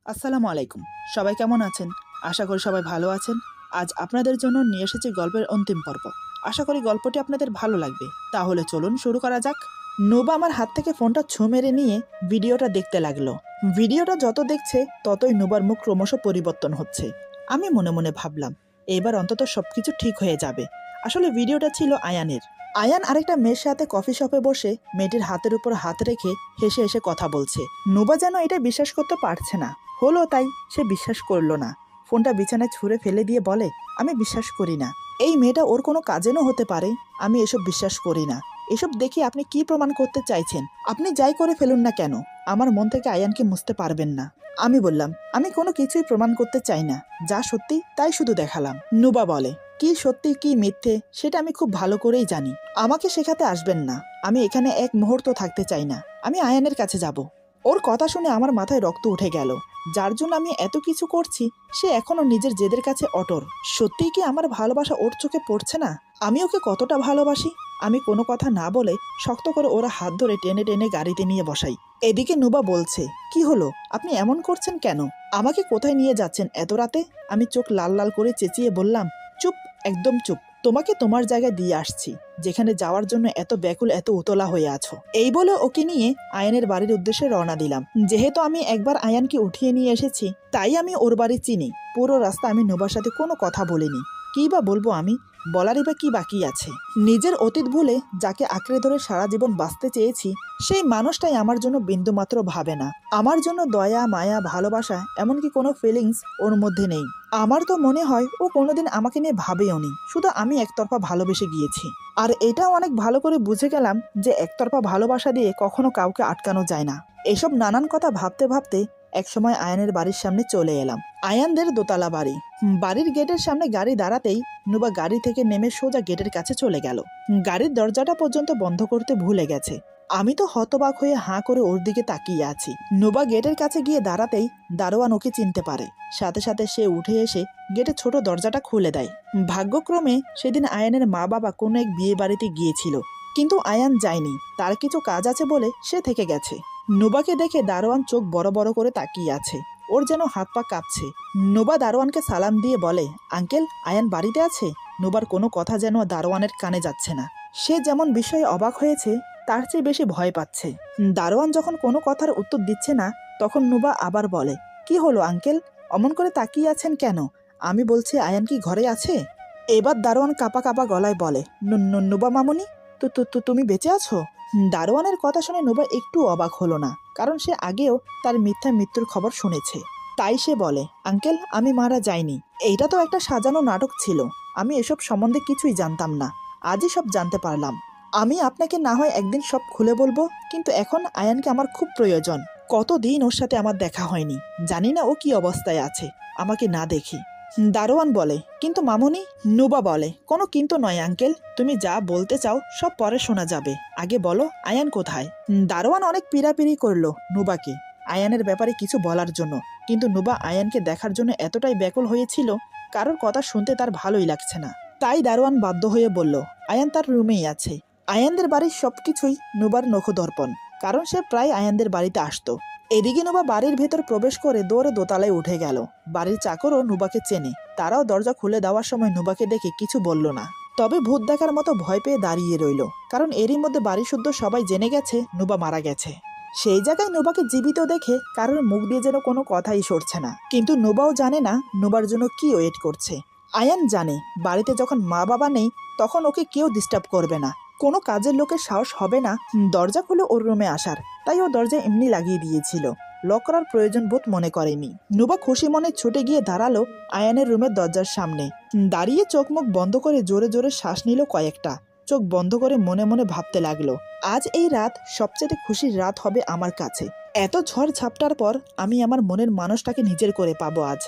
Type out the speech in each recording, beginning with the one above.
আসসালামু আলাইকুম। সবাই কেমন আছেন? আশা করি সবাই ভালো আছেন। আজ আপনাদের জন্য নিয়ে এসেছি গল্পের অন্তিম পর্ব। আশা করি গল্পটি আপনাদের ভালো লাগবে। তাহলে চলুন শুরু করা যাক। নোবা আমার হাত থেকে ফোনটা ছো মেরে নিয়ে ভিডিওটা দেখতে লাগলো। ভিডিওটা যত দেখছে ততই নোবার মুখ ক্রমশ পরিবর্তন হচ্ছে। আমি মনে মনে ভাবলাম, এবার অন্তত সবকিছু ঠিক হয়ে যাবে। আসলে ভিডিওটা ছিল আয়ানের। আয়ান আরেকটা মেয়ের সাথে কফি শপে বসে মেয়েটির হাতের উপর হাত রেখে হেসে হেসে কথা বলছে। নোবা যেন এটা বিশ্বাস করতে পারছে না। হলো তাই সে বিশ্বাস করলো না। ফোনটা বিছানায় ছুঁড়ে ফেলে দিয়ে বলে, আমি বিশ্বাস করি না। এই মেয়েটা ওর কোনো কাজেরও হতে পারে। আমি এসব বিশ্বাস করি না। এসব দেখে আপনি কি প্রমাণ করতে চাইছেন? আপনি যাই করে ফেলুন না কেন, আমার মন থেকে আয়ানকে মুছতে পারবেন না। আমি বললাম, আমি কোনো কিছুই প্রমাণ করতে চাই না। যা সত্যি তাই শুধু দেখালাম। নুবা বলে, কি সত্যি কি মিথ্যে সেটা আমি খুব ভালো করেই জানি। আমাকে শেখাতে আসবেন না। আমি এখানে এক মুহূর্ত থাকতে চাই না। আমি আয়ানের কাছে যাব। ওর কথা শুনে আমার মাথায় রক্ত উঠে গেল। যার জন্য আমি এত কিছু করছি সে এখনো নিজের জেদের কাছে অটর। সত্যিই কি আমার ভালোবাসা ওর চোখে পড়ছে না? আমি ওকে কতটা ভালোবাসি। আমি কোনো কথা না বলে শক্ত করে ওরা হাত ধরে টেনে টেনে গাড়িতে নিয়ে বসাই। এদিকে নুবা বলছে, কি হলো, আপনি এমন করছেন কেন? আমাকে কোথায় নিয়ে যাচ্ছেন এত রাতে? আমি চোখ লাল লাল করে চেঁচিয়ে বললাম, চুপ, একদম চুপ। তোমাকে তোমার জায়গায় দিয়ে আসছি, যেখানে যাওয়ার জন্য এত ব্যাকুল এত উতলা হয়ে আছো। এই বলে ওকে নিয়ে আয়ানের বাড়ির উদ্দেশ্যে রওনা দিলাম। যেহেতু আমি একবার আয়ানকে উঠিয়ে নিয়ে এসেছি তাই আমি ওর বাড়ি চিনি। পুরো রাস্তা আমি নোবার সাথে কোনো কথা বলিনি। কি বা বলবো আমি? বলারই বা কি বাকি আছে? নিজের অতীত ভুলে যাকে আঁকড়ে ধরে সারা জীবন বাঁচতে চেয়েছি সেই মানুষটাই আমার জন্য বিন্দুমাত্র ভাবে না। আমার জন্য দয়া মায়া ভালোবাসা এমনকি কোনো ফিলিংস ওর মধ্যে নেই। আমার তো মনে হয় ও কোনোদিন আমাকে নিয়ে ভাবেও নি। শুধু আমি একতরফা ভালোবেসে গিয়েছি। আর এটাও অনেক ভালো করে বুঝে গেলাম যে একতরফা ভালোবাসা দিয়ে কখনো কাউকে আটকানো যায় না। এসব নানান কথা ভাবতে ভাবতে একসময় আয়ানের বাড়ির সামনে চলে এলাম। আয়ানদের দোতলা বাড়ি। বাড়ির গেটের সামনে গাড়ি দাঁড়াতেই নুবা গাড়ি থেকে নেমে সোজা গেটের কাছে চলে গেল। গাড়ির দরজাটা পর্যন্ত বন্ধ করতে ভুলে গেছে। আমি তো হতবাক হয়ে হাঁ করে ওর দিকে তাকিয়ে আছি। নুবা গেটের কাছে গিয়ে দাঁড়াতেই দারোয়ান ওকে চিনতে পারে। সাথে সাথে সে উঠে এসে গেটের ছোট দরজাটা খুলে দেয়। ভাগ্যক্রমে সেদিন আয়ানের মা বাবা কোনো এক বিয়ে বাড়িতে গিয়েছিল, কিন্তু আয়ান যায়নি। তার কিছু কাজ আছে বলে সে থেকে গেছে। নুবাকে দেখে দারোয়ান চোখ বড় বড় করে তাকিয়ে আছে। ওর যেন হাত পা কাঁপছে। নুবা দারোয়ানকে সালাম দিয়ে বলে, আঙ্কেল, আয়ান বাড়িতে আছে? নুবার কোনো কথা যেন দারোয়ানের কানে যাচ্ছে না। সে যেমন বিষয়ে অবাক হয়েছে তার চেয়ে বেশি ভয় পাচ্ছে। দারোয়ান যখন কোনো কথার উত্তর দিচ্ছে না তখন নুবা আবার বলে, কি হলো আঙ্কেল, অমন করে তাকিয়ে আছেন কেন? আমি বলছি আয়ান কি ঘরে আছে? এবার দারোয়ান কাপা কাপা গলায় বলে, নুবা মামুনি, তুমি বেঁচে আছো? দারোয়ানের কথা শুনে নুবা একটু অবাক হলো না, কারণ সে আগেও তার মিথ্যা মৃত্যুর খবর শুনেছে। তাই সে বলে, আঙ্কেল, আমি মারা যাইনি। এইটা তো একটা সাজানো নাটক ছিল। আমি এসব সম্বন্ধে কিছুই জানতাম না। আজই সব জানতে পারলাম। আমি আপনাকে না হয় একদিন সব খুলে বলবো, কিন্তু এখন আয়ানকে আমার খুব প্রয়োজন। কতদিন ওর সাথে আমার দেখা হয়নি। জানি না ও কি অবস্থায় আছে আমাকে না দেখি। দারোয়ান বলে, কিন্তু মামুনি। নুবা বলে, কোনো কিন্তু নয় আঙ্কেল, তুমি যা বলতে চাও সব পরে শোনা যাবে। আগে বলো আয়ান কোথায়? দারোয়ান অনেক পীড়াপিড়ি করলো নুবাকে আয়ানের ব্যাপারে কিছু বলার জন্য, কিন্তু নুবা আয়ানকে দেখার জন্য এতটাই ব্যাকুল হয়েছিল কারোর কথা শুনতে তার ভালোই লাগছে না। তাই দারোয়ান বাধ্য হয়ে বলল, আয়ান তার রুমেই আছে। আয়ানদের বাড়ির সবকিছুই নুবার নখদর্পণ, কারণ সে প্রায় আয়ানদের বাড়িতে আসতো। এদিকে নুবা বাড়ির ভেতর প্রবেশ করে দৌড়ে দোতলায় উঠে গেল। বাড়ির চাকরও নুবাকে চেনে। তারাও দরজা খুলে দেওয়ার সময় নুবাকে দেখে কিছু বলল না, তবে ভূত দেখার মতো ভয় পেয়ে দাঁড়িয়ে রইল, কারণ এরই মধ্যে বাড়ি শুদ্ধ সবাই জেনে গেছে নুবা মারা গেছে। সেই জায়গায় নুবাকে জীবিত দেখে কারোর মুখ দিয়ে যেন কোনো কথাই সরছে না। কিন্তু নুবাও জানে না নুবার জন্য কি ওয়েট করছে। আয়ান জানে বাড়িতে যখন মা বাবা নেই তখন ওকে কেউ ডিস্টার্ব করবে না। কোনো কাজের লোকের সাহস হবে না দরজা খুলে ওর রুমে আসার। তাই ও দরজা এমনি লাগিয়ে দিয়েছিল, লক করার প্রয়োজন বোধ মনে করেনি। নুবা খুশি মনে ছুটে গিয়ে দাঁড়ালো আয়ানের রুমের দরজার সামনে। দাঁড়িয়ে চোখ মুখ বন্ধ করে জোরে জোরে শ্বাস নিল কয়েকটা। চোখ বন্ধ করে মনে মনে ভাবতে লাগলো, আজ এই রাত সবচেয়ে খুশির রাত হবে আমার কাছে। এত ঝড় ঝাপটার পর আমি আমার মনের মানুষটাকে নিজের করে পাবো আজ।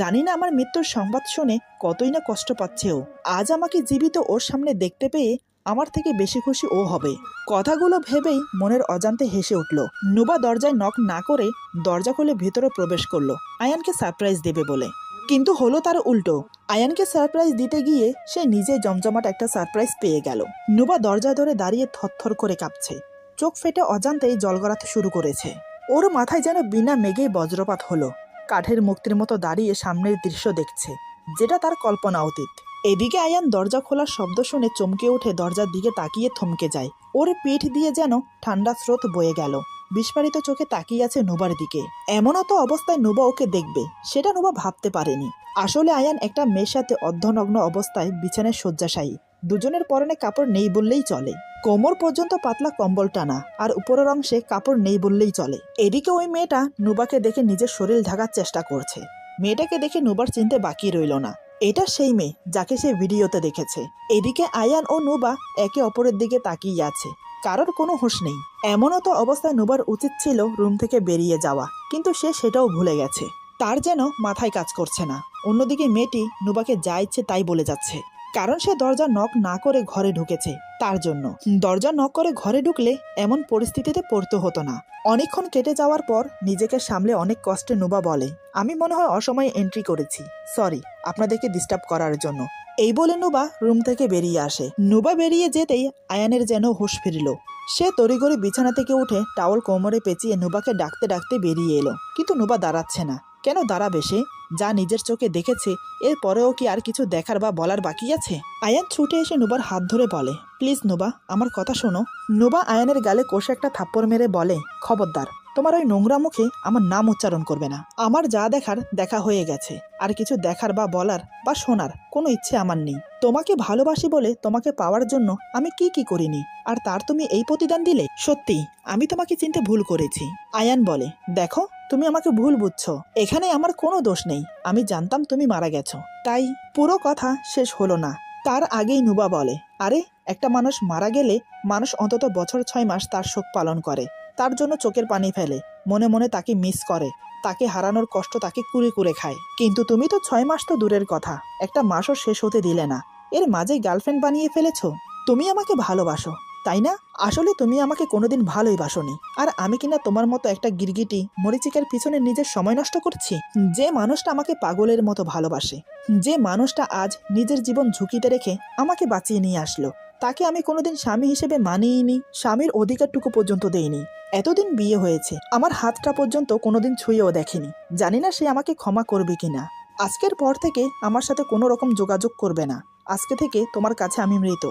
জানি না আমার মৃত্যুর সংবাদ শুনে কতই না কষ্ট পাচ্ছে ও। আজ আমাকে জীবিত ওর সামনে দেখতে পেয়ে আমার থেকে বেশি খুশি ও হবে। কথাগুলো ভেবেই মনের অজান্তে হেসে উঠল। নুবা দরজায় নক না করে দরজা খুলে ভেতরে প্রবেশ করলো আয়ানকে সারপ্রাইজ দেবে বলে। কিন্তু হলো তার উল্টো। আয়ানকে সারপ্রাইজ দিতে গিয়ে সে নিজে জমজমাট একটা সারপ্রাইজ পেয়ে গেল। নুবা দরজা ধরে দাঁড়িয়ে থরথর করে কাঁপছে। চোখ ফেটে অজান্তেই জল গড়াতে শুরু করেছে। ওর মাথায় যেন বিনা মেঘেই বজ্রপাত হলো। কাঠের মূর্তির মতো দাঁড়িয়ে সামনের দৃশ্য দেখছে, যেটা তার কল্পনা অতীত। এদিকে আয়ান দরজা খোলার শব্দ শুনে চমকে উঠে দরজার দিকে তাকিয়ে থমকে যায়। ওর পিঠ দিয়ে যেন ঠান্ডা স্রোত বয়ে গেল। বিস্ফারিত চোখে তাকিয়ে আছে নুবার দিকে। এমনও তো অবস্থায় নুবা ওকে দেখবে, সেটা নুবা ভাবতে পারেনি। আসলে আয়ান একটা মেয়ের সাথে অর্ধনগ্ন অবস্থায় বিছানায় শয্যাশায়ী। দুজনের পরনে কাপড় নেই বললেই চলে। কোমর পর্যন্ত পাতলা কম্বল টানা, আর উপরের অংশে কাপড় নেই বললেই চলে। এদিকে ওই মেয়েটা নুবাকে দেখে নিজের শরীর ঢাকার চেষ্টা করছে। মেয়েটাকে দেখে নুবার চিনতে বাকি রইল না, এটা সেই মেয়ে যাকে সে ভিডিওতে দেখেছে। এদিকে আয়ান ও নুবা একে অপরের দিকে তাকিয়ে আছে, কারোর কোনো হুঁশ নেই। এমনও তো অবস্থায় নুবার উচিত ছিল রুম থেকে বেরিয়ে যাওয়া, কিন্তু সে সেটাও ভুলে গেছে। তার যেন মাথায় কাজ করছে না। অন্যদিকে মেয়েটি নুবাকে যা ইচ্ছে তাই বলে যাচ্ছে, কারণ সে দরজা নক না করে ঘরে ঢুকেছে। তার জন্য দরজা নক করে ঘরে ঢুকলে এমন পরিস্থিতিতে পড়তে হতো না। অনেকক্ষণ কেটে যাওয়ার পর নিজেকে সামলে অনেক কষ্টে নুবা বলে, আমি মনে হয় অসময়ে এন্ট্রি করেছি, সরি আপনাদেরকে ডিস্টার্ব করার জন্য। এই বলে নুবা রুম থেকে বেরিয়ে আসে। নুবা বেরিয়ে যেতেই আয়ানের যেন হুঁশ ফিরল। সে তড়িঘড়ি বিছানা থেকে উঠে টাওয়াল কোমরে পেঁচিয়ে নুবাকে ডাকতে ডাকতে বেরিয়ে এলো, কিন্তু নুবা দাঁড়াচ্ছে না। কেন দাঁড়াবে সে? যা নিজের চোখে দেখেছে, এর পরেও কি আর কিছু দেখার বা বলার বাকি আছে? আয়ান ছুটে এসে নুবার হাত ধরে বলে, প্লিজ নুবা, আমার কথা শোনো। নুবা আয়ানের গালে কষে একটা থাপ্পড় মেরে বলে, খবরদার, তোমার ওই নোংরা মুখে আমার নাম উচ্চারণ করবে না। আমার যা দেখার দেখা হয়ে গেছে, আর কিছু দেখার বা বলার বা শোনার কোনো ইচ্ছে আমার নেই। তোমাকে ভালোবাসি বলে তোমাকে পাওয়ার জন্য আমি কি কি করিনি, আর তার তুমি এই প্রতিদান দিলে? সত্যি আমি তোমাকে চিনতে ভুল করেছি। আয়ান বলে, দেখো তুমি আমাকে ভুল বুঝছো, এখানে আমার কোনো দোষ নেই। আমি জানতাম তুমি মারা গেছো, তাই। পুরো কথা শেষ হলো না, তার আগেই নুবা বলে, আরে একটা মানুষ মারা গেলে মানুষ অন্তত বছর 6 মাস তার শোক পালন করে, তার জন্য চোখের পানি ফেলে, মনে মনে তাকে মিস করে, তাকে হারানোর কষ্ট তাকে কুরে কুরে খায়। কিন্তু তুমি তো 6 মাস তো দূরের কথা, একটা মাসও শেষ হতে দিলে না, এর মাঝে গার্লফ্রেন্ড বানিয়ে ফেলেছো। তুমি আমাকে ভালোবাসো, তাই না? আসলে তুমি আমাকে কোনোদিন ভালোই বাসোনি, আর আমি কিনা তোমার মতো একটা গিরগিটি মরিচিকার পিছনে নিজের সময় নষ্ট করছি। যে মানুষটা আমাকে পাগলের মতো ভালোবাসে, যে মানুষটা আজ নিজের জীবন ঝুঁকিতে রেখে আমাকে বাঁচিয়ে নিয়ে আসলো, তাকে আমি কোনোদিন স্বামী হিসেবে মানিয়েইনি, স্বামীর অধিকারটুকু পর্যন্ত দেইনি। এতদিন বিয়ে হয়েছে, আমার হাতটা পর্যন্ত কোনোদিন ছুঁয়েও দেখেনি। জানি না সে আমাকে ক্ষমা করবে কিনা। আজকের পর থেকে আমার সাথে কোনো রকম যোগাযোগ করবে না। আজকে থেকে তোমার কাছে আমি মৃত।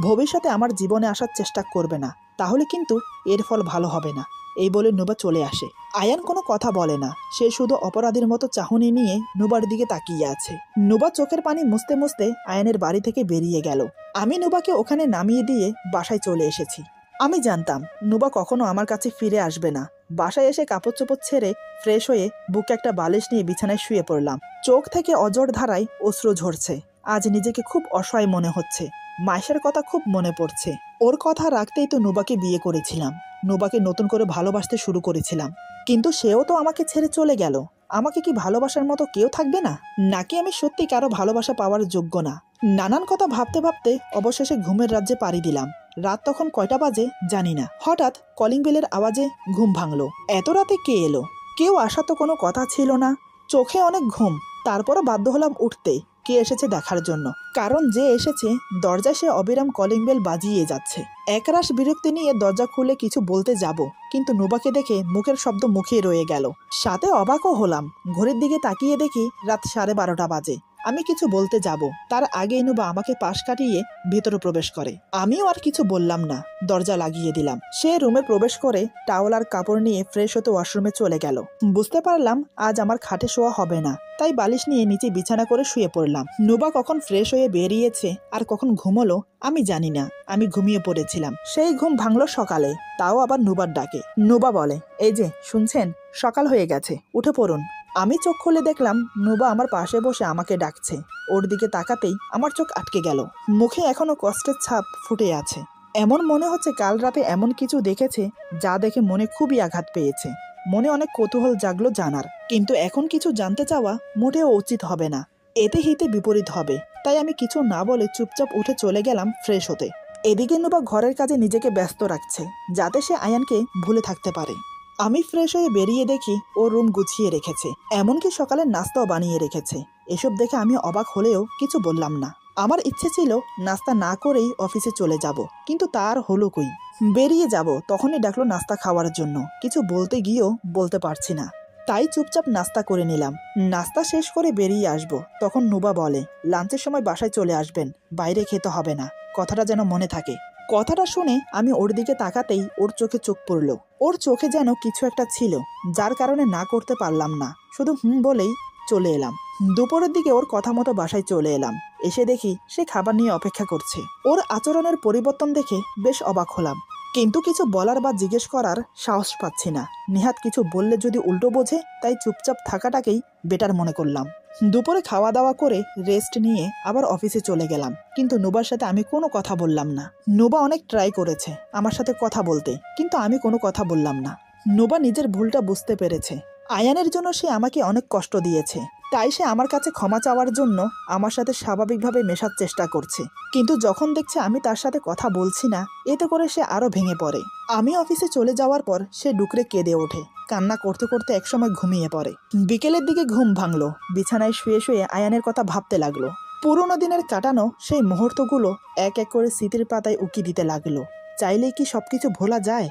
ভবিষ্যতে আমার জীবনে আসার চেষ্টা করবে না, তাহলে কিন্তু এর ফল ভালো হবে না। এই বলে নুবা চলে আসে। আয়ান কোনো কথা বলে না, সে শুধু অপরাধীর মতো চাহনি নিয়ে নুবার দিকে তাকিয়ে আছে। নুবা চোখের পানি মুছতে মুছতে আয়ানের বাড়ি থেকে বেরিয়ে গেল। আমি নুবাকে ওখানে নামিয়ে দিয়ে বাসায় চলে এসেছি। আমি জানতাম নুবা কখনো আমার কাছে ফিরে আসবে না। বাসায় এসে কাপড় চোপড় ছেড়ে ফ্রেশ হয়ে বুকে একটা বালিশ নিয়ে বিছানায় শুয়ে পড়লাম। চোখ থেকে অজর ধারায় অশ্রু ঝরছে। আজ নিজেকে খুব অসহায় মনে হচ্ছে। মায়ের কথা খুব মনে পড়ছে। ওর কথা রাখতেই তো নুবাকে বিয়ে করেছিলাম, নুবাকে নতুন করে ভালোবাসতে শুরু করেছিলাম। কিন্তু সেও তো আমাকে ছেড়ে চলে গেল। আমাকে কি ভালোবাসার মতো কেউ থাকবে না? নাকি আমি সত্যি কারো ভালোবাসা পাওয়ার যোগ্য না? নানান কথা ভাবতে ভাবতে অবশেষে ঘুমের রাজ্যে পাড়ি দিলাম। রাত তখন কয়টা বাজে জানি না। হঠাৎ কলিং বেলের আওয়াজে ঘুম ভাঙলো। এত রাতে কে এলো? কেউ আসা তো কোনো কথা ছিল না। চোখে অনেক ঘুম, তারপরও বাধ্য হলাম উঠতে, কে এসেছে দেখার জন্য। কারণ যে এসেছে দরজায় সে অবিরাম কলিং বেল বাজিয়ে যাচ্ছে। একরাশ বিরক্তি নিয়ে দরজা খুলে কিছু বলতে যাব, কিন্তু নুবাকে দেখে মুখের শব্দ মুখেই রয়ে গেল। সাথে অবাকও হলাম। ঘড়ির দিকে তাকিয়ে দেখি রাত 12:30 বাজে। আমি কিছু বলতে যাব, তার আগেই নুবা আমাকে পাশ কাটিয়ে ভেতরে প্রবেশ করে। আমিও আর কিছু বললাম না, দরজা লাগিয়ে দিলাম। সে রুমে প্রবেশ করে টাওয়াল আর কাপড় নিয়ে ফ্রেশ হতে ওয়াশরুমে চলে গেল। বুঝতে পারলাম আজ আমার খাটে শোয়া হবে না, তাই বালিশ নিয়ে নিচে বিছানা করে শুয়ে পড়লাম। নুবা কখন ফ্রেশ হয়ে বেরিয়েছে আর কখন ঘুমোলো আমি জানি না। আমি ঘুমিয়ে পড়েছিলাম। সেই ঘুম ভাঙলো সকালে, তাও আবার নুবার ডাকে। নুবা বলে, এই যে শুনছেন, সকাল হয়ে গেছে, উঠে পড়ুন। আমি চোখ খুলে দেখলাম নুবা আমার পাশে বসে আমাকে ডাকছে। ওর দিকে তাকাতেই আমার চোখ আটকে গেল। মুখে এখনো কষ্টের ছাপ ফুটে আছে। এমন মনে হচ্ছে কাল রাতে এমন কিছু দেখেছে যা দেখে মনে খুবই আঘাত পেয়েছে। মনে অনেক কৌতূহল জাগলো জানার, কিন্তু এখন কিছু জানতে চাওয়া মোটেও উচিত হবে না। এতে হিতে বিপরীত হবে। তাই আমি কিছু না বলে চুপচাপ উঠে চলে গেলাম ফ্রেশ হতে। এদিকে নুবা ঘরের কাজে নিজেকে ব্যস্ত রাখছে, যাতে সে আয়ানকে ভুলে থাকতে পারে। আমি ফ্রেশ হয়ে বেরিয়ে দেখি ও রুম গুছিয়ে রেখেছে, এমনকি সকালের নাস্তাও বানিয়ে রেখেছে। এসব দেখে আমি অবাক হলেও কিছু বললাম না। আমার ইচ্ছে ছিল নাস্তা না করেই অফিসে চলে যাব, কিন্তু তার হলো কই। বেরিয়ে যাব তখনই ডাকলো নাস্তা খাওয়ার জন্য। কিছু বলতে গিয়েও বলতে পারছি না। তাই চুপচাপ নাস্তা করে নিলাম। নাস্তা শেষ করে বেরিয়ে আসবো, তখন নুবা বলে, লাঞ্চের সময় বাসায় চলে আসবেন, বাইরে খেতে হবে না, কথাটা যেন মনে থাকে। কথাটা শুনে আমি ওর দিকে তাকাতেই ওর চোখে চোখ পড়ল। ওর চোখে যেন কিছু একটা ছিল, যার কারণে না করতে পারলাম না, শুধু বলেই চলে এলাম। দুপুরের দিকে ওর কথা মতো বাসায় চলে এলাম। এসে দেখি সে খাবার নিয়ে অপেক্ষা করছে। ওর আচরণের পরিবর্তন দেখে বেশ অবাক হলাম, কিন্তু কিছু বলার বা জিজ্ঞেস করার সাহস পাচ্ছি না। নিহাত কিছু বললে যদি উল্টো বোঝে, তাই চুপচাপ থাকাটাকেই বেটার মনে করলাম। দুপুরে খাওয়া দাওয়া করে রেস্ট নিয়ে আবার অফিসে চলে গেলাম, কিন্তু নুবার সাথে আমি কোনো কথা বললাম না। নুবা অনেক ট্রাই করেছে আমার সাথে কথা বলতে, কিন্তু আমি কোনো কথা বললাম না। নুবা নিজের ভুলটা বুঝতে পেরেছে। আয়ানের জন্য সে আমাকে অনেক কষ্ট দিয়েছে, তাই সে আমার কাছে ক্ষমা চাওয়ার জন্য আমার সাথে স্বাভাবিকভাবে মেশার চেষ্টা করছে। কিন্তু যখন দেখছে আমি তার সাথে কথা বলছি না, এতে করে সে আরো ভেঙে পড়ে। আমি অফিসে চলে যাওয়ার পর সে ডুকরে কেঁদে ওঠে, কান্না করতে করতে একসময় ঘুমিয়ে পড়ে। বিকেলের দিকে ঘুম ভাঙলো, বিছানায় শুয়ে শুয়ে আয়ানের কথা ভাবতে লাগলো। পুরোনো দিনের কাটানো সেই মুহূর্তগুলো এক এক করে স্মৃতির পাতায় উকি দিতে লাগলো। চাইলেই কি সবকিছু ভোলা যায়?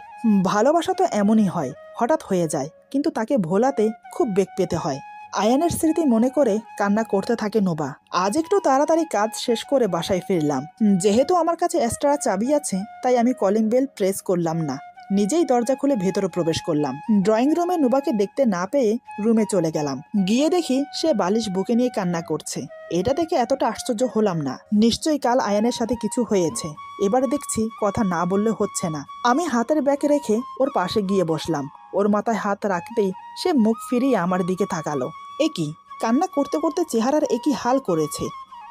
ভালোবাসা তো এমনই হয়, হঠাৎ হয়ে যায়, কিন্তু তাকে ভোলাতে খুব বেগ পেতে হয়। আয়ানের স্মৃতি মনে করে কান্না করতে থাকে নোবা। আজ একটু তাড়াতাড়ি কাজ শেষ করে বাসায় ফিরলাম। যেহেতু আমার কাছে এক্সট্রা চাবি আছে, তাই আমি কলিং বেল প্রেস করলাম না, নিজেই দরজা খুলে ভেতরে প্রবেশ করলাম। ড্রয়িং রুমে নোবাকে দেখতে না পেয়ে রুমে চলে গেলাম। গিয়ে দেখি সে বালিশ বুকে নিয়ে কান্না করছে। এটা দেখে এতটা আশ্চর্য হলাম না, নিশ্চয়ই কাল আয়ানের সাথে কিছু হয়েছে। এবার দেখছি কথা না বললে হচ্ছে না। আমি হাতের ব্যাগ রেখে ওর পাশে গিয়ে বসলাম। ওর মাথায় হাত রাখতেই সে মুখ ফিরিয়ে আমার দিকে তাকালো। একই কান্না করতে করতে চেহারার একই হাল করেছে।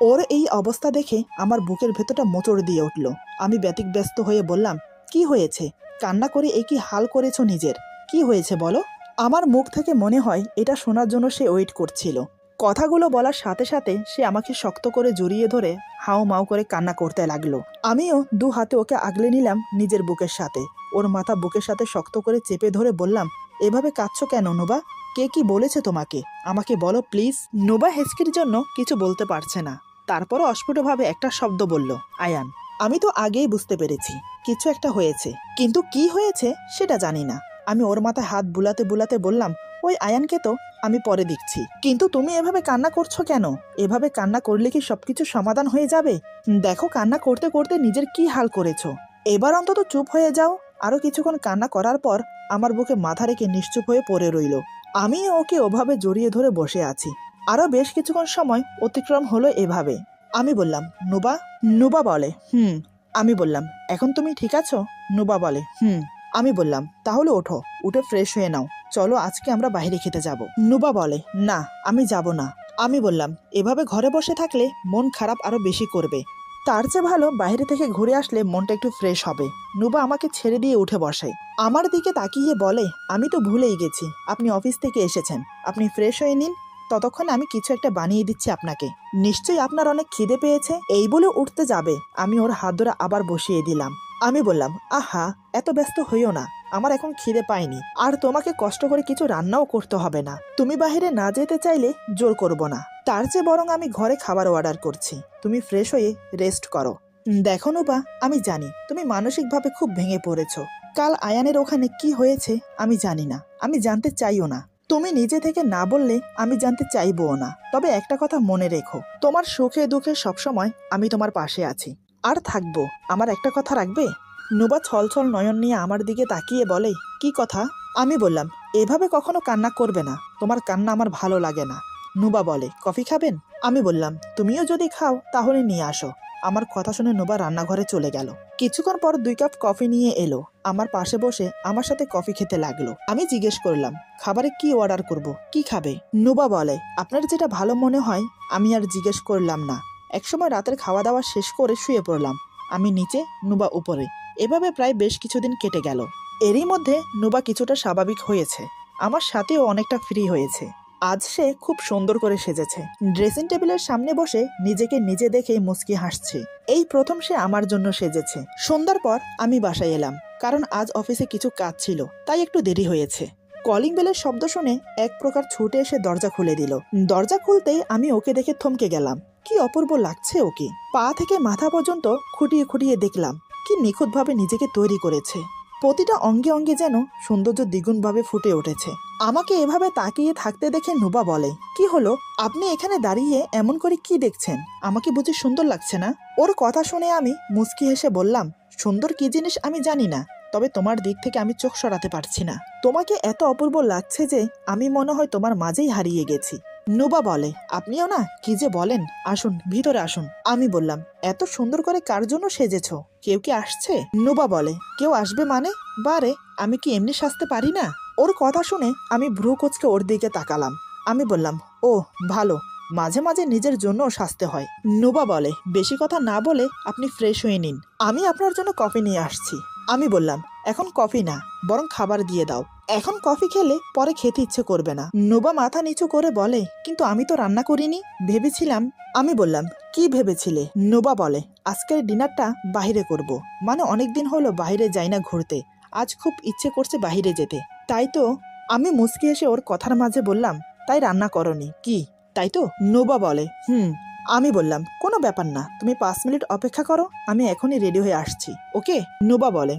ওর এই অবস্থা দেখে আমার বুকের ভেতরটা মোচড় দিয়ে উঠল। আমি ব্যতিব্যস্ত হয়ে বললাম, কি হয়েছে? কান্না করে একই হাল করেছো নিজের, কি হয়েছে বলো? আমার মুখ থেকে মনে হয় এটা শোনার জন্য সে ওয়েট করছিল। কথাগুলো বলার সাথে সাথে সে আমাকে শক্ত করে জড়িয়ে ধরে হাও মাও করে কান্না করতে লাগলো। আমিও দু হাতে ওকে আগলে নিলাম নিজের বুকের সাথে। ওর মাথা বুকের সাথে শক্ত করে চেপে ধরে বললাম, এভাবে কাঁদছো কেন নোবা? কে কি বলেছে তোমাকে? আমাকে বলো প্লিজ। নোবা হেঁচকির জন্য কিছু বলতে পারছে না, তারপরও অস্ফুটভাবে একটা শব্দ বলল, আয়ান। আমি তো আগেই বুঝতে পেরেছি কিছু একটা হয়েছে, কিন্তু কি হয়েছে সেটা জানি না। আমি ওর মাথায় হাত বুলাতে বুলাতে বললাম, ওই আয়ানকে তো আমি পরে দেখছি, কিন্তু তুমি এভাবে কান্না করছো কেন? এভাবে কান্না করলে কি সবকিছু সমাধান হয়ে যাবে? দেখো কান্না করতে করতে নিজের কি হাল করেছো। এবার অন্তত চুপ হয়ে যাও। আরো কিছুক্ষণ কান্না করার পর আমার বুকে মাথা রেখে নিশ্চুপ হয়ে পড়ে রইল। আমি ওকে ওভাবে জড়িয়ে ধরে বসে আছি। আরো বেশ কিছুক্ষণ সময় অতিক্রম হলো এভাবে। আমি বললাম, নুবা। নুবা বলে, আমি বললাম, এখন তুমি ঠিক আছো? নুবা বলে, আমি বললাম, তাহলে ওঠো, উঠে ফ্রেশ হয়ে নাও, চলো আজকে আমরা বাইরে খেতে যাব। নুবা বলে, না আমি যাব না। আমি বললাম, এভাবে ঘরে বসে থাকলে মন খারাপ আরো বেশি করবে, তার চেয়ে ভালো বাইরে থেকে ঘুরে আসলে মনটা একটু ফ্রেশ হবে। নুবা আমাকে ছেড়ে দিয়ে উঠে বসে, আমার দিকে তাকিয়ে বলে, আমি তো ভুলেই গেছি আপনি অফিস থেকে এসেছেন, আপনি ফ্রেশ হয়ে নিন, ততক্ষণ আমি কিছু একটা বানিয়ে দিচ্ছি আপনাকে। নিশ্চয়ই আপনার অনেক খিদে পেয়েছে। এই বলে উঠতে যাবে, আমি ওর হাত ধরে আবার বসিয়ে দিলাম। আমি বললাম, আহা এত ব্যস্ত হইও না, আমার এখন খিদে পাইনি, আর তোমাকে কষ্ট করে কিছু রান্নাও করতে হবে না। তুমি বাইরে না যেতে চাইলে জোর করব না, তার চেয়ে বরং আমি ঘরে খাবার অর্ডার করছি, তুমি ফ্রেশ হয়ে রেস্ট করো। দেখো নুবা, আমি জানি তুমি মানসিকভাবে খুব ভেঙে পড়েছো। কাল আয়ানের ওখানে কি হয়েছে আমি জানি না, আমি জানতে চাইও না। তুমি নিজে থেকে না বললে আমি জানতে চাইবও না। তবে একটা কথা মনে রেখো, তোমার সুখে দুঃখে সবসময় আমি তোমার পাশে আছি, আর থাকবো। আমার একটা কথা রাখবে? নুবা ছলছল নয়ন নিয়ে আমার দিকে তাকিয়ে বলে, কি কথা? আমি বললাম, এভাবে কখনো কান্না করবে না, তোমার কান্না আমার ভালো লাগে না। নুবা বলে, কফি খাবেন? আমি বললাম, তুমিও যদি খাও তাহলে নিয়ে আসো। আমার কথা শুনে নুবা রান্নাঘরে চলে গেল। কিছুক্ষণ পর 2 কাপ কফি নিয়ে এলো, আমার পাশে বসে আমার সাথে কফি খেতে লাগলো। আমি জিজ্ঞেস করলাম, খাবারে কি অর্ডার করব, কি খাবে? নুবা বলে, আপনার যেটা ভালো মনে হয়। আমি আর জিজ্ঞেস করলাম না। একসময় রাতের খাওয়া দাওয়া শেষ করে শুয়ে পড়লাম, আমি নিচে, নুবা উপরে। এভাবে প্রায় বেশ কিছুদিন কেটে গেল। এরই মধ্যে নুবা কিছুটা স্বাভাবিক হয়েছে, আমার সাথেও অনেকটা ফ্রি হয়েছে। আজ সে খুব সুন্দর করে সেজেছে, ড্রেসিং টেবিলের সামনে বসে নিজেকে নিজে দেখে মুচকি হাসছে। এই প্রথম সে আমার জন্য সেজেছে। সন্ধ্যার পর আমি বাসায় এলাম, কারণ আজ অফিসে কিছু কাজ ছিল, তাই একটু দেরি হয়েছে। কলিং বেলের শব্দ শুনে এক প্রকার ছুটে এসে দরজা খুলে দিল। দরজা খুলতেই আমি ওকে দেখে থমকে গেলাম। কি অপূর্ব লাগছে ওকে, পা থেকে মাথা পর্যন্ত খুঁটিয়ে খুঁটিয়ে দেখলাম, কি নিখুঁতভাবে নিজেকে তৈরি করেছে। প্রতিটা অঙ্গে অঙ্গে যেন সৌন্দর্য দ্বিগুণভাবে ফুটে উঠেছে। আমাকে এভাবে তাকিয়ে থাকতে দেখে নুবা বলে, কি হলো, আপনি এখানে দাঁড়িয়ে এমন করে কি দেখছেন? আমাকে বুঝি সুন্দর লাগছে না? ওর কথা শুনে আমি মুচকি হেসে বললাম, সুন্দর কি জিনিস আমি জানি না, তবে তোমার দিক থেকে আমি চোখ সরাতে পারছি না। তোমাকে এত অপূর্ব লাগছে যে আমি মনে হয় তোমার মাঝেই হারিয়ে গেছি। নুবা বলে, আপনিও না, কি যে বলেন, আসুন ভিতরে আসুন। আমি বললাম, এত সুন্দর করে কার জন্য সেজেছো? কেউ কি আসছে? নুবা বলে, কেউ আসবে মানে? বারে, আমি কি এমনি সাজতে পারি না? ওর কথা শুনে আমি ভ্রু কুঁচকে ওর দিকে তাকালাম। আমি বললাম, ও ভালো, মাঝে মাঝে নিজের জন্যও সাজতে হয়। নুবা বলে, বেশি কথা না বলে আপনি ফ্রেশ হয়ে নিন, আমি আপনার জন্য কফি নিয়ে আসছি। আমি বললাম, এখন কফি না, বরং খাবার দিয়ে দাও। এখন কফি খেলে পরে খেতে ইচ্ছে করবে না। নুবা মাথা নিচু করে বলে, কিন্তু আমি তো রান্না করিনি, ভেবেছিলাম। আমি বললাম, কি ভেবেছিলে? নুবা বলে, আজকের ডিনারটা বাইরে করব, মানে অনেকদিন হলো বাইরে যাই না ঘুরতে, আজ খুব ইচ্ছে করছে বাইরে যেতে, তাই তো। আমি মুচকি এসে ওর কথার মাঝে বললাম, তাই রান্না করনি কি, তাই তো? নুবা বলে, আমি বললাম, কোনো ব্যাপার না, তুমি 5 মিনিট অপেক্ষা করো, আমি এখনই রেডি হয়ে আসছি, ওকে? নুবা বলে,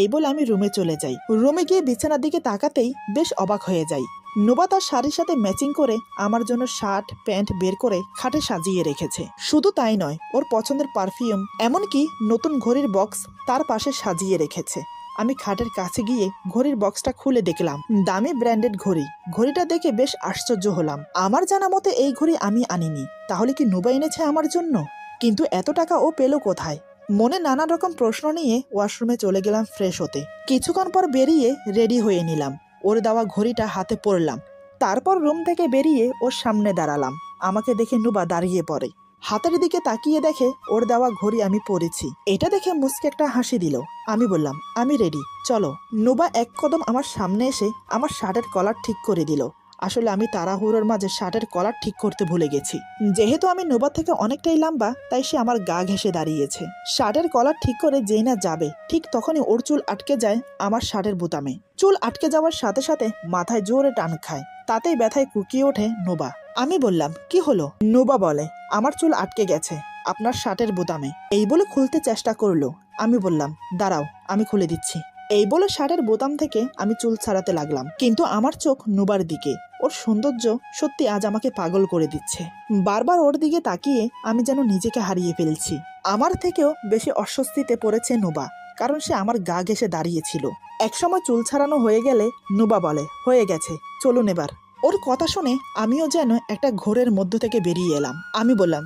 এই বলে আমি রুমে চলে যাই। রুমে গিয়ে বিছানার দিকে তাকাতেই বেশ অবাক হয়ে যাই। নুবা তার শাড়ির সাথে ম্যাচিং করে আমার জন্য শার্ট প্যান্ট বের করে খাটে সাজিয়ে রেখেছে। শুধু তাই নয়, ওর পছন্দের পারফিউম, এমনকি নতুন ঘড়ির বক্স তার পাশে সাজিয়ে রেখেছে। আমি খাটের কাছে গিয়ে ঘড়ির বক্সটা খুলে দেখলাম, দামি ব্র্যান্ডেড ঘড়ি। ঘড়িটা দেখে বেশ আশ্চর্য হলাম। আমার জানা মতে এই ঘড়ি আমি আনিনি, তাহলে কি নুবা এনেছে আমার জন্য? কিন্তু এত টাকা ও পেল কোথায়? মনে নানা রকম প্রশ্ন নিয়ে ওয়াশরুমে চলে গেলাম ফ্রেশ হতে। কিছুক্ষণ পর বেরিয়ে রেডি হয়ে নিলাম, ওর দেওয়া ঘড়িটা হাতে পরলাম। তারপর রুম থেকে বেরিয়ে ওর সামনে দাঁড়ালাম। আমাকে দেখে নুবা দাঁড়িয়ে পড়ে, হাতের দিকে তাকিয়ে দেখে ওর দেওয়া ঘড়ি আমি পরেছি। এটা দেখে মুচকে একটা হাসি দিল। আমি বললাম, আমি রেডি, চলো। নুবা এক কদম আমার সামনে এসে আমার শার্টের কলার ঠিক করে দিল। আসলে আমি তাড়াহুড়োর মাঝে শার্টের কলার ঠিক করতে ভুলে গেছি। যেহেতু আমি নুবা থেকে অনেকটাই লম্বা, তাই সে আমার গা ঘেঁষে দাঁড়িয়েছে। শার্টের কলার ঠিক করে যেই না যাবে, ঠিক তখনই ওর চুল আটকে যায় আমার শার্টের বোতামে। চুল আটকে যাওয়ার সাথে সাথে মাথায় জোরে টান খায়, তাতেই ব্যথায় কুকিয়ে ওঠে নুবা। আমি বললাম, কি হলো? নুবা বলে, আমার চুল আটকে গেছে আপনার শার্টের বোতামে। এই বলে খুলতে চেষ্টা করলো। আমি বললাম, দাঁড়াও, আমি খুলে দিচ্ছি। এই বলে শার্টের বোতাম থেকে আমি চুল ছাড়াতে লাগলাম, কিন্তু আমার চোখ নুবার দিকে। ওর সৌন্দর্য সত্যি আজ আমাকে পাগল করে দিচ্ছে। বারবার ওর দিকে তাকিয়ে আমি যেন নিজেকে হারিয়ে ফেলছি। আমার থেকেও বেশি অস্বস্তিতে পড়েছে নুবা, কারণ সে আমার গা ঘেঁষে দাঁড়িয়েছিল। একসময় চুল ছাড়ানো হয়ে গেলে নুবা বলে, হয়ে গেছে, চলুন এবার। ওর কথা শুনে আমিও যেন একটা ঘোরের মধ্য থেকে বেরিয়ে এলাম। আমি বললাম,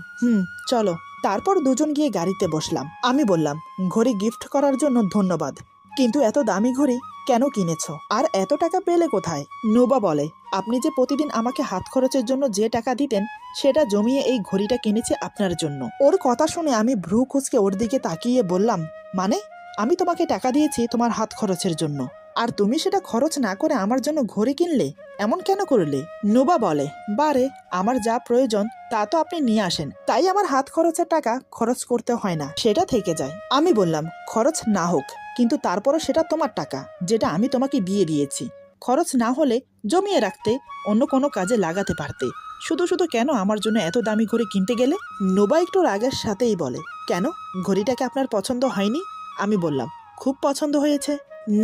চলো। তারপর দুজন গিয়ে গাড়িতে বসলাম। আমি বললাম, ঘড়ি গিফট করার জন্য ধন্যবাদ, কিন্তু এত দামি ঘড়ি কেন কিনেছো? আর এত টাকা পেলে কোথায়? নুবা বলে, আপনি যে প্রতিদিন আমাকে হাত খরচের জন্য যে টাকা দিতেন, সেটা জমিয়ে এই ঘড়িটা কিনেছি আপনার জন্য। ওর কথা শুনে আমি ভ্রু কুঁচকে ওর দিকে তাকিয়ে বললাম, মানে? আমি তোমাকে টাকা দিয়েছি তোমার হাত খরচের জন্য, আর তুমি সেটা খরচ না করে আমার জন্য ঘড়ি কিনলে? এমন কেন করলে? নুবা বলে, বারে, আমার যা প্রয়োজন তা তো আপনি নিয়ে আসেন, তাই আমার হাত খরচের টাকা খরচ করতে হয় না, সেটা থেকে যায়। আমি বললাম, খরচ না হোক, কিন্তু তারপরও সেটা তোমার টাকা, যেটা আমি তোমাকে বিয়ে দিয়েছি। খরচ না হলে জমিয়ে রাখতে, অন্য কোনো কাজে লাগাতে পারতে। শুধু শুধু কেন আমার জন্য এত দামি ঘড়ি কিনতে গেলে? নুবা একটু রাগের সাথেই বলে, কেন, ঘড়িটাকে আপনার পছন্দ হয়নি? আমি বললাম, খুব পছন্দ হয়েছে।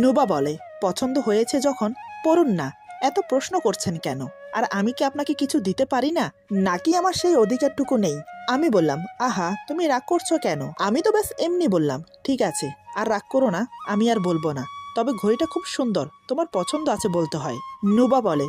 নুবা বলে, পছন্দ হয়েছে যখন পড়ুন না, এত প্রশ্ন করছেন কেন? আর আমি কি আপনাকে কিছু দিতে পারি না, নাকি আমার সেই অধিকারটুকু নেই? আমি বললাম, আহা, তুমি রাগ করছো কেন? আমি তো ব্যাস এমনি বললাম। ঠিক আছে, আর রাগ করো না, আমি আর বলবো না, তবে ঘড়িটা খুব সুন্দর, তোমার পছন্দ আছে বলতে হয়। নুবা বলে,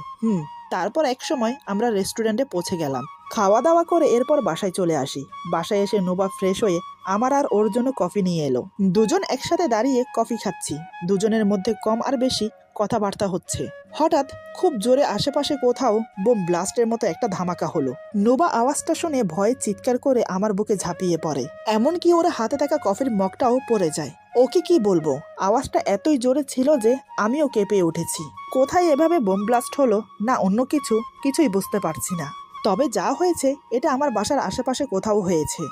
তারপর এক সময় আমরা রেস্টুরেন্টে পৌঁছে গেলাম। খাওয়া দাওয়া করে এরপর বাসায় চলে আসি। বাসায় এসে নুবা ফ্রেশ হয়ে আমার আর ওর জন্য কফি নিয়ে এলো। দুজন একসাথে দাঁড়িয়ে কফি খাচ্ছি। দুজনের মধ্যে কম আর বেশি কথাবার্তা হচ্ছে। হঠাৎ খুব জোরে আশেপাশে কোথাও বোম ব্লাস্টের মতো একটা ধামাকা হলো। নুবা আওয়াজটা শুনে ভয়ে চিৎকার করে আমার বুকে ঝাঁপিয়ে পড়ে, এমনকি ওর হাতে থাকা কফির মগটাও পড়ে যায়। ওকে কি বলবো, আওয়াজটা এতই জোরে ছিল যে আমিও কেঁপে উঠেছি। কোথায় এভাবে বোম ব্লাস্ট হলো না অন্য কিছুই বুঝতে পারছি না। তবে যা হয়েছে এটা আমার বাসার আশেপাশে কোথাও হয়েছে।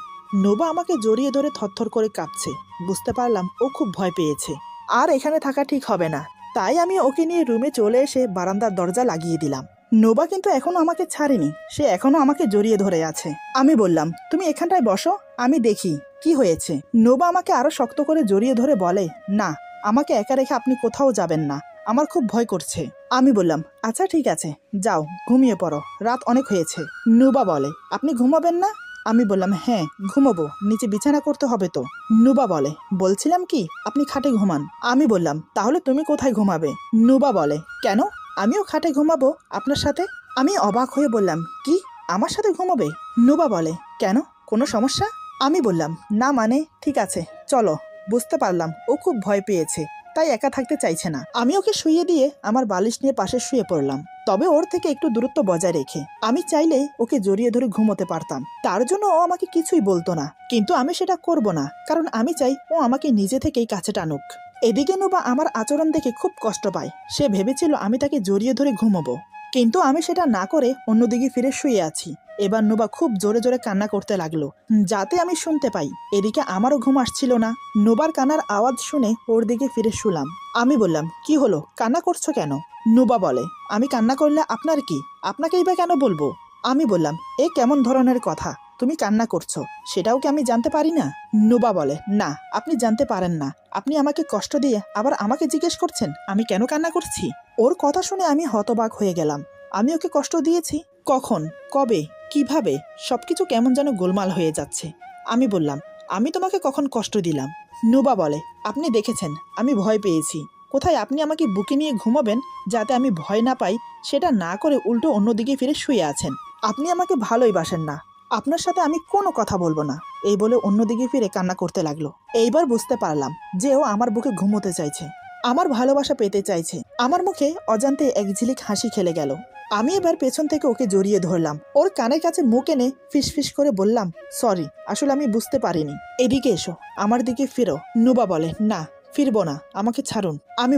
নুবা আমাকে জড়িয়ে ধরে থরথর করে কাঁপছে। বুঝতে পারলাম ও খুব ভয় পেয়েছে, আর এখানে থাকা ঠিক হবে না। তাই আমি ওকে নিয়ে রুমে চলে এসে বারান্দার দরজা লাগিয়ে দিলাম। নোবা কিন্তু এখনো আমাকে ছাড়েনি, সে এখনো আমাকে জড়িয়ে ধরে আছে। আমি বললাম, তুমি এখানটায় বসো, আমি দেখি কি হয়েছে। নোবা আমাকে আরো শক্ত করে জড়িয়ে ধরে বলে, না, আমাকে একা রেখে আপনি কোথাও যাবেন না, আমার খুব ভয় করছে। আমি বললাম আচ্ছা ঠিক আছে, যাও ঘুমিয়ে পড়ো, রাত অনেক হয়েছে। নুবা বলে আপনি ঘুমাবেন না? আমি বললাম হ্যাঁ ঘুমাবো, নিচে বিছানা করতে হবে তো। নুবা বলে বলছিলাম কি আপনি খাটে ঘুমান। আমি বললাম তাহলে তুমি কোথায় ঘুমাবে? নুবা বলে কেন, আমিও খাটে ঘুমাবো আপনার সাথে। আমি অবাক হয়ে বললাম কি আমার সাথে ঘুমাবে? নুবা বলে কেন, কোনো সমস্যা? আমি বললাম না মানে ঠিক আছে চলো। বুঝতে পারলাম ও খুব ভয় পেয়েছে, তাই একা থাকতে চাইছে না। আমি ওকে শুইয়ে দিয়ে আমার বালিশ নিয়ে পাশে শুয়ে পড়লাম, তবে ওর থেকে একটু দূরত্ব বজায় রেখে। আমি চাইলে ওকে জড়িয়ে ধরে ঘুমোতে পারতাম, তার জন্য ও আমাকে কিছুই বলতো না, কিন্তু আমি সেটা করব না, কারণ আমি চাই ও আমাকে নিজে থেকেই কাছে টানুক। এদিকে নুবা আমার আচরণ দেখে খুব কষ্ট পায়, সে ভেবেছিল আমি তাকে জড়িয়ে ধরে ঘুমাবো, কিন্তু আমি সেটা না করে অন্যদিকে ফিরে শুয়ে আছি। এবার নুবা খুব জোরে জোরে কান্না করতে লাগলো, যাতে আমি শুনতে পাই। এদিকে আমারও ঘুম আসছিল না। নুবার কান্নার আওয়াজ শুনে ওর দিকে ফিরে শুলাম। আমি বললাম কি হলো, কান্না করছো কেন? নুবা বলে আমি কান্না করলে আপনার কি, আপনাকেই বা কেন বলবো? আমি বললাম এ কেমন ধরনের কথা, তুমি কান্না করছো সেটাও কি আমি জানতে পারি না? নুবা বলে না আপনি জানতে পারেন না, আপনি আমাকে কষ্ট দিয়ে আবার আমাকে জিজ্ঞেস করছেন আমি কেন কান্না করছি। ওর কথা শুনে আমি হতবাক হয়ে গেলাম। আমি ওকে কষ্ট দিয়েছি? কখন, কবে, কিভাবে? সবকিছু কেমন যেন গোলমাল হয়ে যাচ্ছে। আমি বললাম আমি তোমাকে কখন কষ্ট দিলাম? নুবা বলে আপনি দেখেছেন আমি ভয় পেয়েছি, কোথায় আপনি আমাকে বুকে নিয়ে ঘুমাবেন যাতে আমি ভয় না পাই, সেটা না করে উল্টো অন্যদিকে ফিরে শুয়ে আছেন। আপনি আমাকে ভালোই বাসেন না, আপনার সাথে আমি কোনো কথা বলবো না। এই বলে অন্যদিকে ফিরে কান্না করতে লাগলো। এইবার বুঝতে পারলাম যে ও আমার বুকে ঘুমোতে চাইছে, আমার ভালোবাসা পেতে চাইছে। আমার মুখে অজান্তে এক ঝিলিক হাসি খেলে গেল। আমি এবার পেছন থেকে ওকে জড়িয়ে ধরলাম, ওর কানের কাছে মুখ এনে ফিস ফিস করে বললাম সরি, আসলে আমি বুঝতে পারিনি। এদিকে এসো, আমার দিকে ফিরো। নুবা বলে না ফিরবো না, আমাকে ছাড়ুন। আমি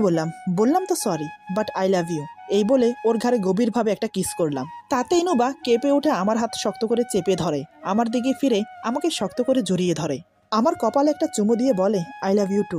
বললাম তো sorry, but I love you. এই বলে ওর ঘাড়ে গভীরভাবে একটা কিস করলাম। তাতেই নুবা কেঁপে উঠে আমার হাত শক্ত করে চেপে ধরে, আমার দিকে ফিরে আমাকে শক্ত করে জড়িয়ে ধরে, আমার কপালে একটা চুমু দিয়ে বলে আই লাভ ইউ টু।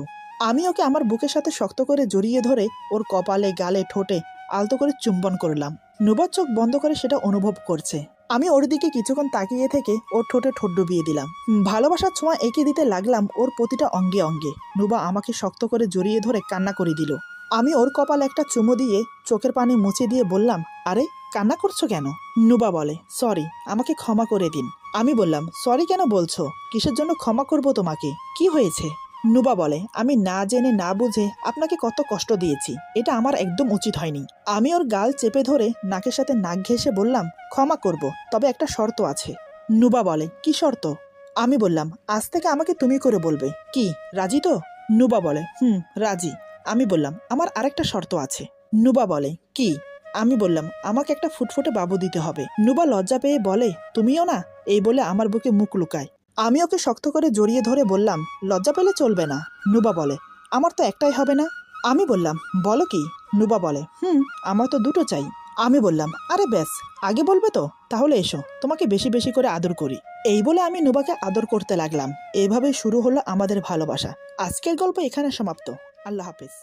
আমি ওকে আমার বুকের সাথে শক্ত করে জড়িয়ে ধরে ওর কপালে, গালে, ঠোঁটে আলতো করে চুম্বন করলাম। নুবার চোখ বন্ধ করে সেটা অনুভব করছে। আমি ওর দিকে কিছুক্ষণ তাকিয়ে থেকে ওর ঠোঁটে ঠোঁট ডুবিয়ে দিলাম। ভালোবাসার ছোঁয়া এঁকে দিতে লাগলাম ওর প্রতিটা অঙ্গে অঙ্গে। নুবা আমাকে শক্ত করে জড়িয়ে ধরে কান্না করে দিল। আমি ওর কপালে একটা চুমু দিয়ে চোখের পানি মুছে দিয়ে বললাম আরে কান্না করছো কেন? নুবা বলে সরি, আমাকে ক্ষমা করে দিন। আমি বললাম সরি কেন বলছো, কিসের জন্য ক্ষমা করব তোমাকে, কি হয়েছে? নুবা বলে আমি না জেনে না বুঝে আপনাকে কত কষ্ট দিয়েছি, এটা আমার একদম উচিত হয়নি। আমি ওর গাল চেপে ধরে নাকের সাথে নাক ঘেঁষে বললাম ক্ষমা করব, তবে একটা শর্ত আছে। নুবা বলে কি শর্ত? আমি বললাম আজ থেকে আমাকে তুমি করে বলবে, কি রাজি তো? নুবা বলে রাজি। আমি বললাম আমার আরেকটা শর্ত আছে। নুবা বলে কি? আমি বললাম আমাকে একটা ফুটফুটে বাবু দিতে হবে। নুবা লজ্জা পেয়ে বলে তুমিও না? এই বলে আমার বুকে মুখ লুকায়। আমি ওকে শক্ত করে জড়িয়ে ধরে বললাম লজ্জা পেলে চলবে না। নুবা বলে আমার তো একটাই হবে না। আমি বললাম বলো কি? নুবা বলে আমার তো দুটো চাই। আমি বললাম আরে ব্যাস, আগে বলবে তো, তাহলে এসো তোমাকে বেশি বেশি করে আদর করি। এই বলে আমি নুবাকে আদর করতে লাগলাম। এইভাবেই শুরু হলো আমাদের ভালোবাসা। আজকের গল্প এখানে সমাপ্ত। আল্লাহ হাফেজ।